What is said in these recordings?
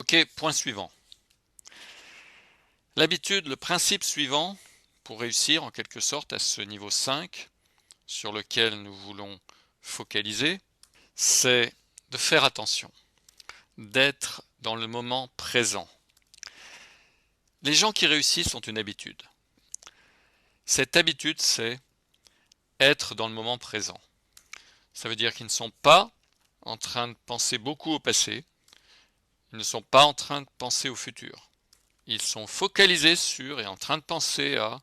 Ok, point suivant. L'habitude, le principe suivant, pour réussir en quelque sorte à ce niveau 5 sur lequel nous voulons focaliser, c'est de faire attention, d'être dans le moment présent. Les gens qui réussissent ont une habitude. Cette habitude, c'est être dans le moment présent. Ça veut dire qu'ils ne sont pas en train de penser beaucoup au passé, ils ne sont pas en train de penser au futur. Ils sont focalisés sur et en train de penser à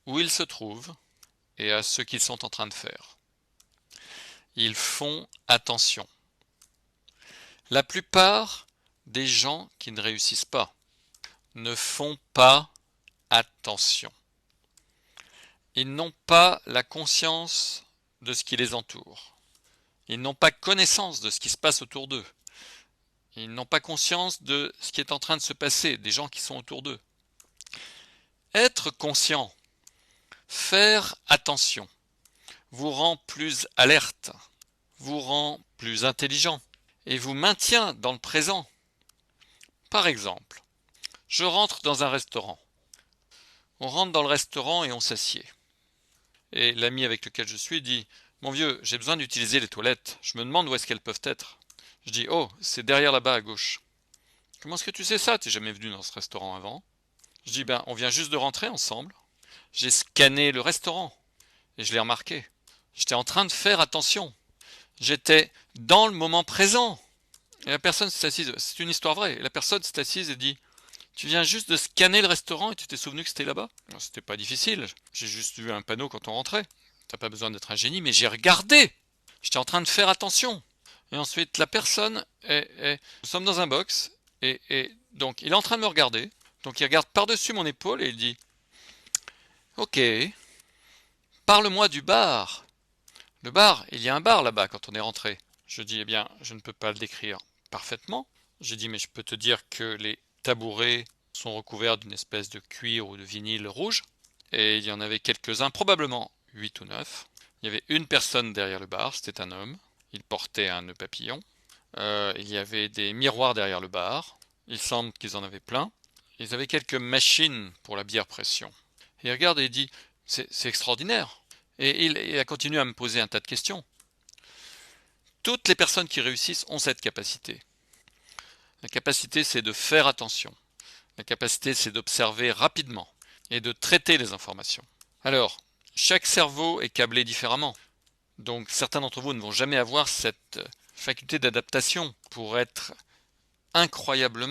où ils se trouvent et à ce qu'ils sont en train de faire. Ils font attention. La plupart des gens qui ne réussissent pas ne font pas attention. Ils n'ont pas la conscience de ce qui les entoure. Ils n'ont pas connaissance de ce qui se passe autour d'eux. Ils n'ont pas conscience de ce qui est en train de se passer, des gens qui sont autour d'eux. Être conscient, faire attention, vous rend plus alerte, vous rend plus intelligent et vous maintient dans le présent. Par exemple, je rentre dans un restaurant. On rentre dans le restaurant et on s'assied. Et l'ami avec lequel je suis dit « Mon vieux, j'ai besoin d'utiliser les toilettes. Je me demande où est-ce qu'elles peuvent être. » Je dis « Oh, c'est derrière là-bas à gauche. » « Comment est-ce que tu sais ça? T'es jamais venu dans ce restaurant avant. » Je dis « Ben, on vient juste de rentrer ensemble. J'ai scanné le restaurant et je l'ai remarqué. J'étais en train de faire attention. J'étais dans le moment présent. » Et la personne s'est assise, c'est une histoire vraie, et la personne s'est assise et dit « Tu viens juste de scanner le restaurant et tu t'es souvenu que c'était là-bas ?» C'était pas difficile, j'ai juste vu un panneau quand on rentrait. T'as pas besoin d'être un génie, mais j'ai regardé. J'étais en train de faire attention. Et ensuite, la personne nous sommes dans un box, et donc il est en train de me regarder. Donc il regarde par-dessus mon épaule et il dit « Ok, parle-moi du bar. » Le bar, il y a un bar là-bas quand on est rentré. Je dis, eh bien, je ne peux pas le décrire parfaitement. J'ai dit, mais je peux te dire que les tabourets sont recouverts d'une espèce de cuir ou de vinyle rouge. Et il y en avait quelques-uns, probablement 8 ou 9. Il y avait une personne derrière le bar, c'était un homme. Il portait un nœud papillon. Il y avait des miroirs derrière le bar. Il semble qu'ils en avaient plein. Ils avaient quelques machines pour la bière pression. Et il regarde et il dit, c'est extraordinaire. Et il a continué à me poser un tas de questions. Toutes les personnes qui réussissent ont cette capacité. La capacité, c'est de faire attention. La capacité, c'est d'observer rapidement et de traiter les informations. Alors, chaque cerveau est câblé différemment. Donc, certains d'entre vous ne vont jamais avoir cette faculté d'adaptation pour être incroyablement